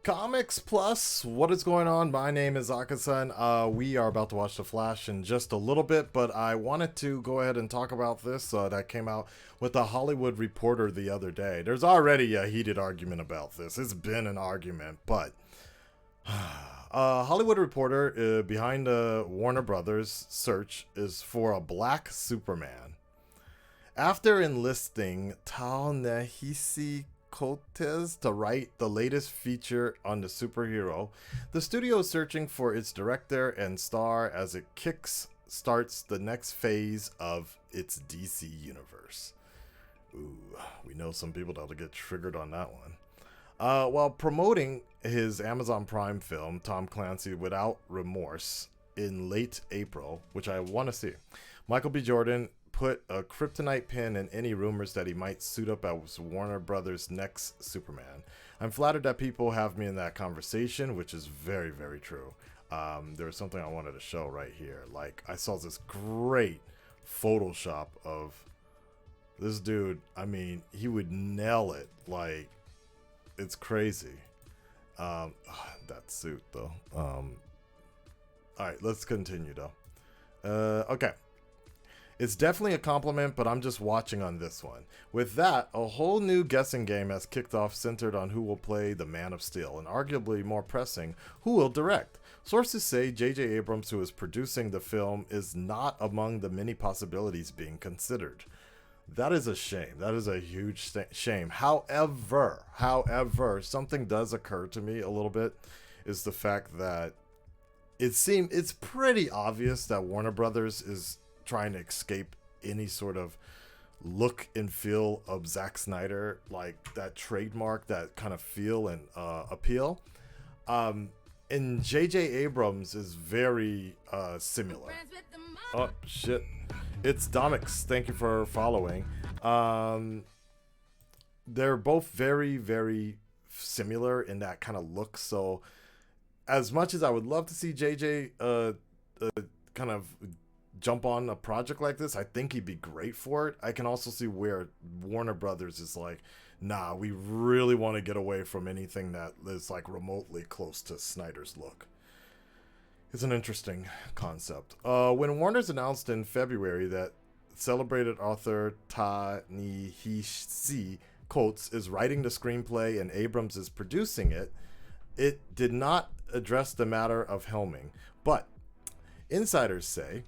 Comics Plus, what is going on? My name is Akasan. We are about to watch The Flash in just a little bit, but I wanted to go ahead and talk about this that came out with the Hollywood Reporter the other day. There's already a heated argument about this. It's been an argument, but Hollywood Reporter behind the Warner Brothers search is for a black Superman. After enlisting Ta-Nehisi Coates to write the latest feature on the superhero, the studio is searching for its director and star as it starts the next phase of its DC universe. Ooh, we know some people that'll get triggered on that one. While promoting his Amazon Prime film, Tom Clancy Without Remorse, in late April, which I want to see, Michael B. Jordan put a kryptonite pin in any rumors that he might suit up as Warner Brothers' next Superman. I'm flattered that people have me in that conversation, which is very, very true. There was something I wanted to show right here. Like, I saw this great Photoshop of this dude. I mean, he would nail it. Like, it's crazy. That suit, though. Alright, let's continue, though. Okay. It's definitely a compliment, but I'm just watching on this one. With that, a whole new guessing game has kicked off centered on who will play the Man of Steel, and arguably more pressing, who will direct. Sources say J.J. Abrams, who is producing the film, is not among the many possibilities being considered. That is a shame. That is a huge shame. However, something does occur to me a little bit, is the fact that it's pretty obvious that Warner Brothers is trying to escape any sort of look and feel of Zack Snyder, like that trademark, that kind of feel and appeal. And J.J. Abrams is very similar. Oh, shit. It's Domix. Thank you for following. They're both very, very similar in that kind of look. So as much as I would love to see JJ kind of jump on a project like this, I think he'd be great for it. I can also see where Warner Brothers is like, nah, we really want to get away from anything that is like remotely close to Snyder's look. It's an interesting concept. When Warner's announced in February that celebrated author Ta-Nehisi Coates is writing the screenplay and Abrams is producing it, it did not address the matter of helming. But insiders say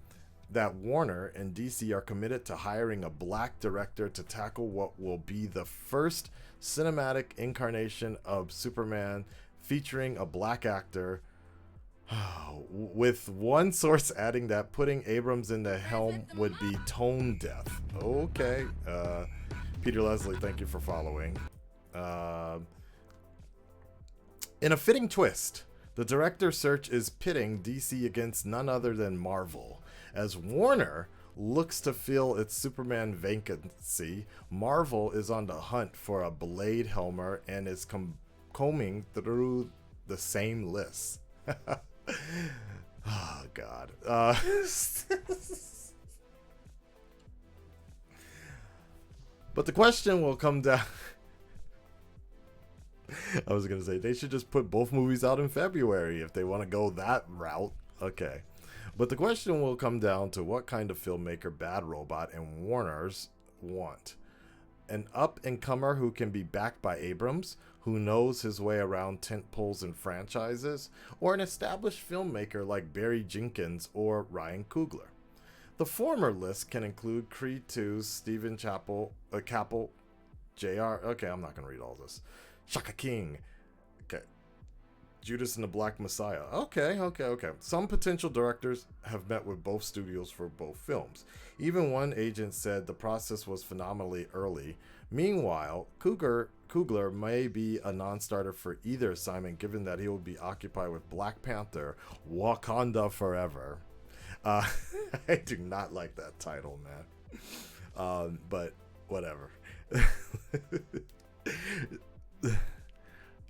that Warner and DC are committed to hiring a black director to tackle what will be the first cinematic incarnation of Superman featuring a black actor, with one source adding that putting Abrams in the helm would be tone deaf. Okay. Peter Leslie, thank you for following. In a fitting twist, the director search is pitting DC against none other than Marvel. As Warner looks to fill its Superman vacancy, Marvel is on the hunt for a Blade Helmer and is combing through the same list. Oh, God. But the question will come down. I was going to say, they should just put both movies out in February if they want to go that route. Okay. But the question will come down to what kind of filmmaker Bad Robot and Warner's want. An up-and-comer who can be backed by Abrams, who knows his way around tentpoles and franchises, or an established filmmaker like Barry Jenkins or Ryan Coogler. The former list can include Creed 2's Stephen Caple, Jr. Okay, I'm not going to read all this. Shaka King. Okay. Judas and the Black Messiah. Okay. Some potential directors have met with both studios for both films. Even one agent said the process was phenomenally early. Meanwhile, Coogler may be a non-starter for either assignment, given that he will be occupied with Black Panther, Wakanda Forever. I do not like that title, man. But whatever.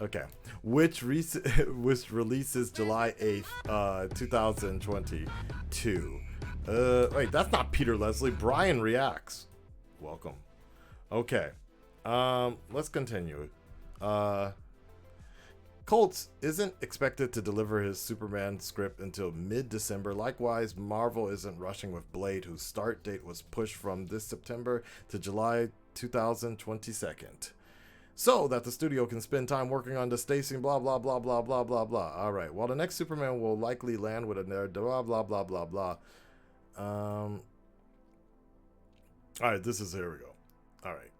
Okay, which releases July 8th, 2022. Wait, that's not Peter Leslie. Brian reacts. Welcome. Okay. Let's continue. Colts isn't expected to deliver his Superman script until mid-December. Likewise, Marvel isn't rushing with Blade, whose start date was pushed from this September to July 2022. So that the studio can spend time working on the staging, blah, blah, blah, blah, blah, blah, blah. All right. Well, the next Superman will likely land with a blah, blah, blah, blah, blah. All right. Here we go. All right.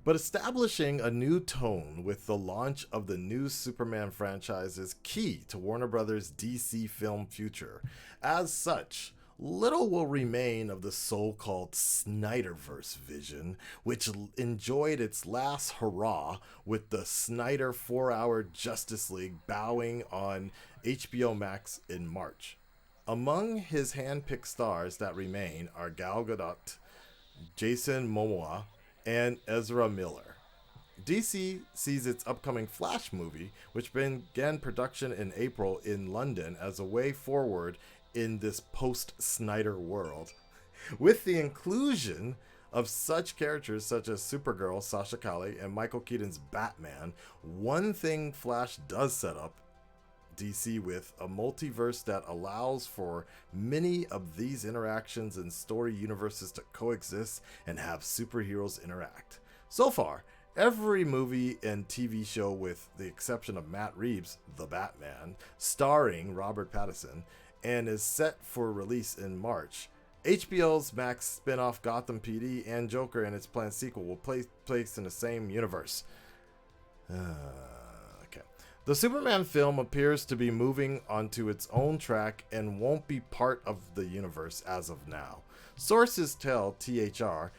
But establishing a new tone with the launch of the new Superman franchise is key to Warner Brothers' DC film future. As such, little will remain of the so-called Snyderverse vision, which enjoyed its last hurrah with the Snyder 4-hour Justice League bowing on HBO Max in March. Among his hand-picked stars that remain are Gal Gadot, Jason Momoa, and Ezra Miller. DC sees its upcoming Flash movie, which began production in April in London, as a way forward in this post-Snyder world. With the inclusion of such characters such as Supergirl, Sasha Calle, and Michael Keaton's Batman, one thing Flash does set up DC with a multiverse that allows for many of these interactions and story universes to coexist and have superheroes interact. So far, every movie and TV show, with the exception of Matt Reeves' The Batman, starring Robert Pattinson, and is set for release in March. HBO's Max spinoff Gotham PD and Joker and its planned sequel will place in the same universe. The Superman film appears to be moving onto its own track and won't be part of the universe as of now. Sources tell THR...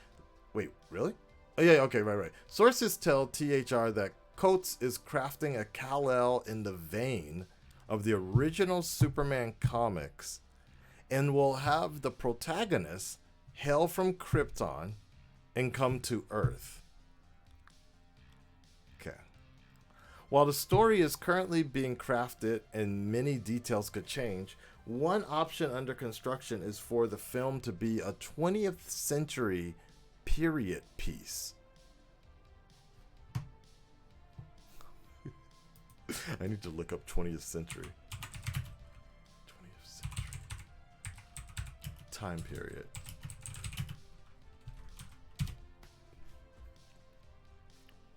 Wait, really? Oh, yeah, okay, right. Sources tell THR that Coates is crafting a Kal-El in the vein of the original Superman comics and will have the protagonist hail from Krypton and come to Earth. While the story is currently being crafted and many details could change, one option under construction is for the film to be a 20th century period piece. I need to look up 20th century. 20th century. Time period.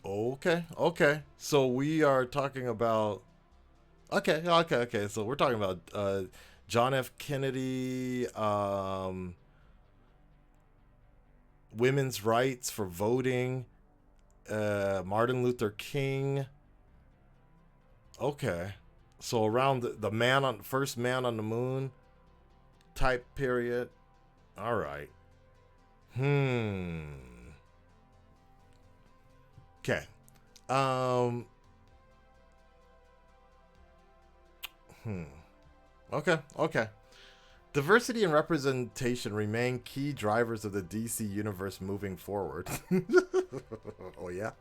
Okay. So we are talking about... Okay. So we're talking about John F. Kennedy, women's rights for voting, Martin Luther King. Okay. So around the first man on the moon type period. All right. Okay. Okay. Diversity and representation remain key drivers of the DC universe moving forward. Oh yeah.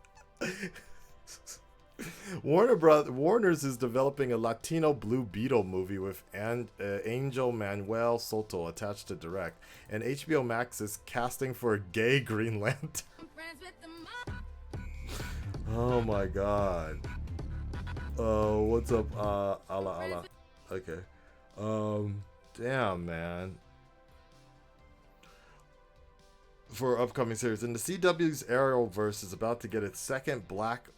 Warner's is developing a Latino Blue Beetle movie with Angel Manuel Soto attached to direct, and HBO Max is casting for a gay Green Lantern. Oh my god. What's up, Ala. Okay. Damn, man. For upcoming series. And the CW's Arrowverse is about to get its second black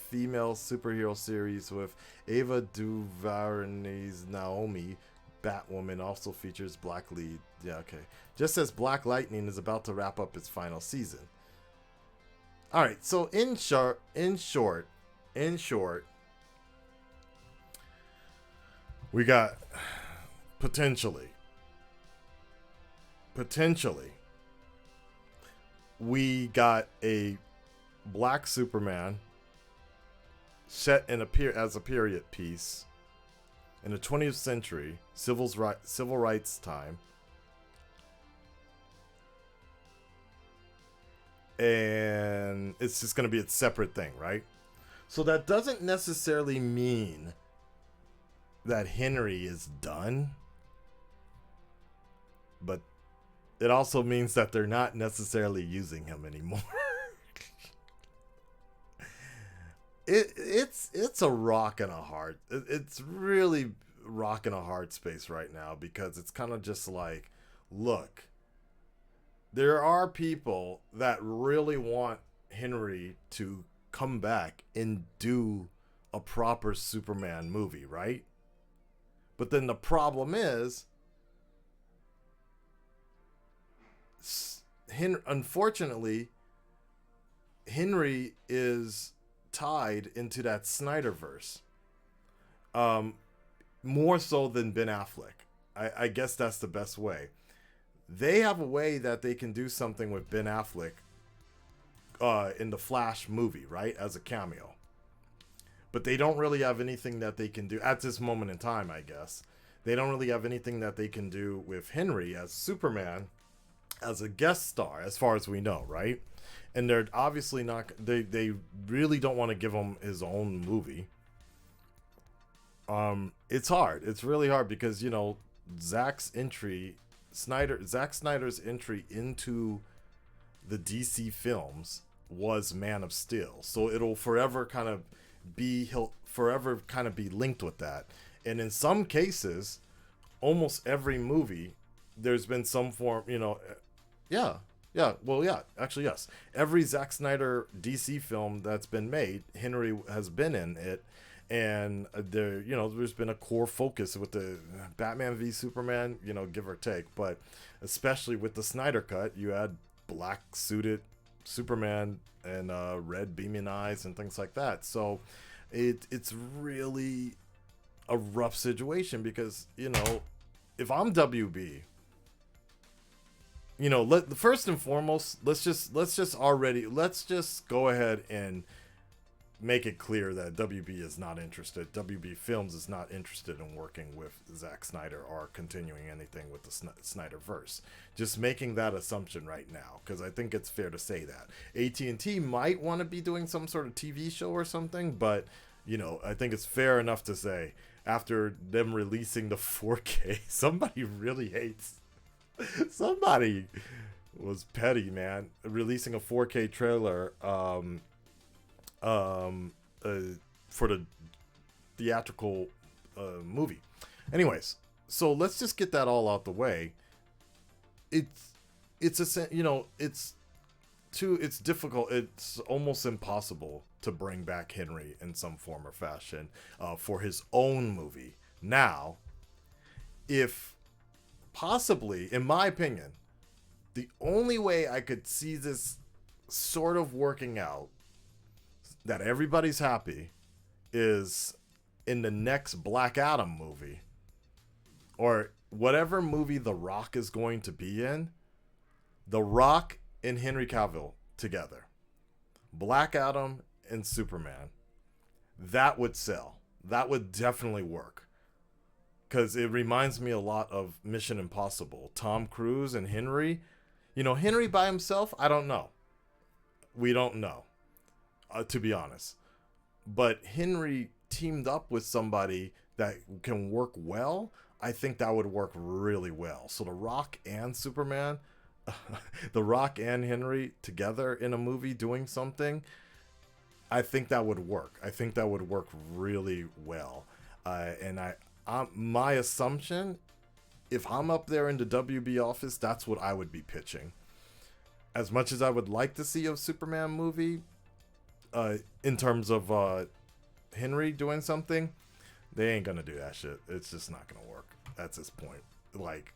female superhero series with Ava DuVernay's Naomi. Batwoman also features black lead. Yeah, okay. Just as Black Lightning is about to wrap up its final season. Alright, so in short, we got potentially, we got a black Superman set in as a period piece in the 20th century, civil rights time. And it's just going to be a separate thing, right? So that doesn't necessarily mean that Henry is done, but it also means that they're not necessarily using him anymore. It's a rock and a hard. It's really rock and a hard space right now because it's kind of just like, look, there are people that really want Henry to come back and do a proper Superman movie, right? But then the problem is, unfortunately, Henry is tied into that Snyderverse, um, more so than Ben Affleck. I guess that's the best way. They have a way that they can do something with Ben Affleck in the Flash movie, right, as a cameo. But they don't really have anything that they can do at this moment in time, I guess. They don't really have anything that they can do with Henry as Superman as a guest star, as far as we know, right? And they're obviously not. They really don't want to give him his own movie. It's hard. It's really hard because Zack Snyder's entry into the DC films was Man of Steel, so it'll forever kind of he'll forever kind of be linked with that. And in some cases, almost every movie, there's been some form, actually, yes. Every Zack Snyder DC film that's been made, Henry has been in it. And there's been a core focus with the Batman v Superman, give or take. But especially with the Snyder Cut, you had black suited Superman and red beaming eyes and things like that. So it's really a rough situation because, if I'm WB, first and foremost, let's just go ahead and make it clear that WB is not interested. WB Films is not interested in working with Zack Snyder or continuing anything with the Snyderverse. Just making that assumption right now, because I think it's fair to say that AT&T might want to be doing some sort of TV show or something, but I think it's fair enough to say after them releasing the 4K, somebody really hates. Somebody was petty, man, releasing a 4K trailer. For the theatrical movie. Anyways, so let's just get that all out the way. It's difficult. It's almost impossible to bring back Henry in some form or fashion for his own movie. Now, if possibly, in my opinion, the only way I could see this sort of working out that everybody's happy is in the next Black Adam movie or whatever movie The Rock is going to be in. The Rock and Henry Cavill together, Black Adam and Superman, that would sell. That would definitely work because it reminds me a lot of Mission Impossible. Tom Cruise and Henry. Henry by himself, I don't know. We don't know. To be honest, but Henry teamed up with somebody that can work well. I think that would work really well. So The Rock and Superman, The Rock and Henry together in a movie doing something, I think that would work. I think that would work really well. And my assumption, if I'm up there in the WB office, that's what I would be pitching. As much as I would like to see a Superman movie, in terms of Henry doing something, they ain't gonna do that shit. It's just not gonna work. That's his point. Like,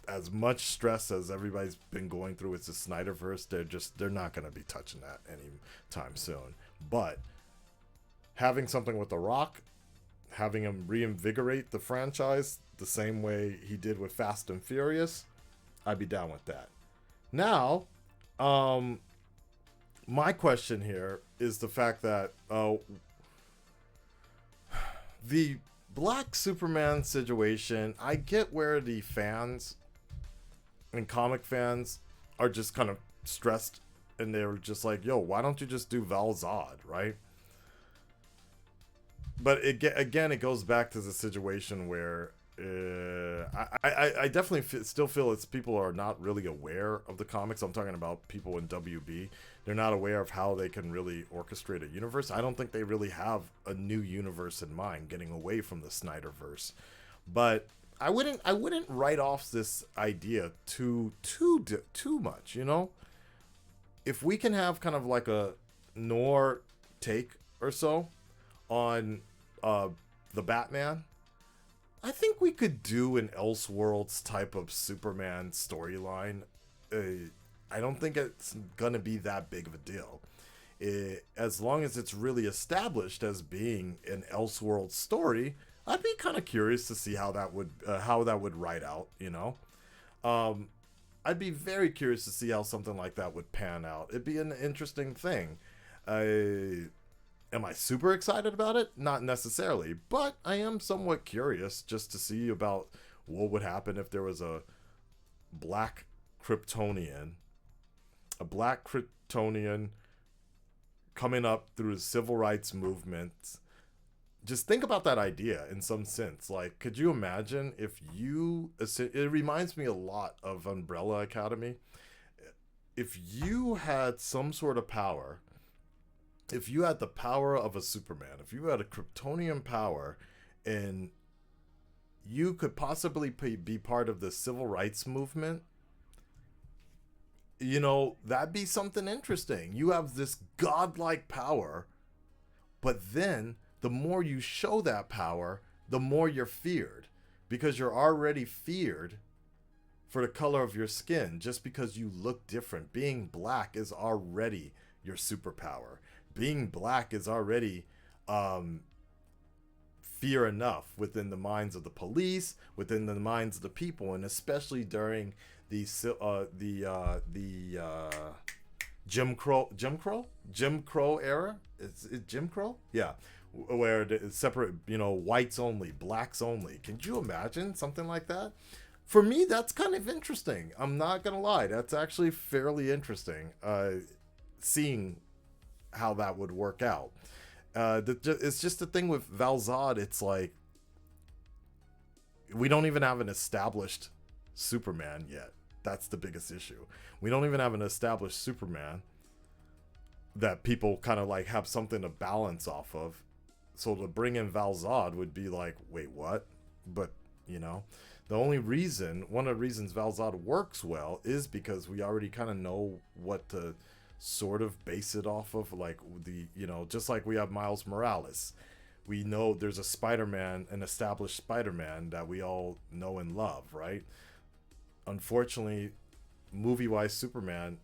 as much stress as everybody's been going through with the Snyderverse, they're not gonna be touching that anytime soon. But having something with The Rock, having him reinvigorate the franchise the same way he did with Fast and Furious, I'd be down with that. Now, my question here is the fact that the Black Superman situation, I get where the fans and comic fans are just kind of stressed and they're just like, yo, why don't you just do Val Zod, right? But it goes back to the situation where I definitely still feel it's people are not really aware of the comics. I'm talking about people in WB. They're not aware of how they can really orchestrate a universe. I don't think they really have a new universe in mind, getting away from the Snyderverse. But I wouldn't write off this idea too much. You know, if we can have kind of like a noir take or so on the Batman, I think we could do an Elseworlds type of Superman storyline. I don't think it's gonna be that big of a deal. As long as it's really established as being an Elseworlds story, I'd be kind of curious to see how that would write out. You know, I'd be very curious to see how something like that would pan out. It'd be an interesting thing. Am I super excited about it? Not necessarily, but I am somewhat curious just to see about what would happen if there was a black Kryptonian coming up through the civil rights movement. Just think about that idea in some sense. Like, could you imagine if it reminds me a lot of Umbrella Academy. If you had some sort of power, if you had the power of a Superman, if you had a Kryptonian power, and you could possibly be part of the civil rights movement, you know, that'd be something interesting. You have this godlike power, but then the more you show that power, the more you're feared, because you're already feared for the color of your skin just because you look different. Being black is already your superpower. Being black is already fear enough within the minds of the police, within the minds of the people, and especially during the Jim Crow era. Is it Jim Crow? Yeah, where it's separate, you know, whites only, blacks only. Can you imagine something like that? For me, that's kind of interesting. I'm not gonna lie, that's actually fairly interesting. Seeing how that would work out. It's just the thing with Val-Zod. It's like we don't even have an established Superman yet. That's the biggest issue. We don't even have an established Superman that people kind of like have something to balance off of. So to bring in Val-Zod would be like, wait, what? But, you know, one of the reasons Val-Zod works well is because we already kind of know what to sort of base it off of, like just like we have Miles Morales. We know there's a Spider-Man, an established Spider-Man that we all know and love, right? Unfortunately, movie-wise, Superman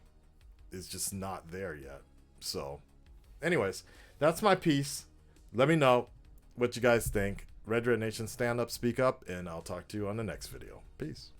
is just not there yet. So, anyways, that's my piece. Let me know what you guys think. Red Nation, stand up, speak up, and I'll talk to you on the next video. Peace.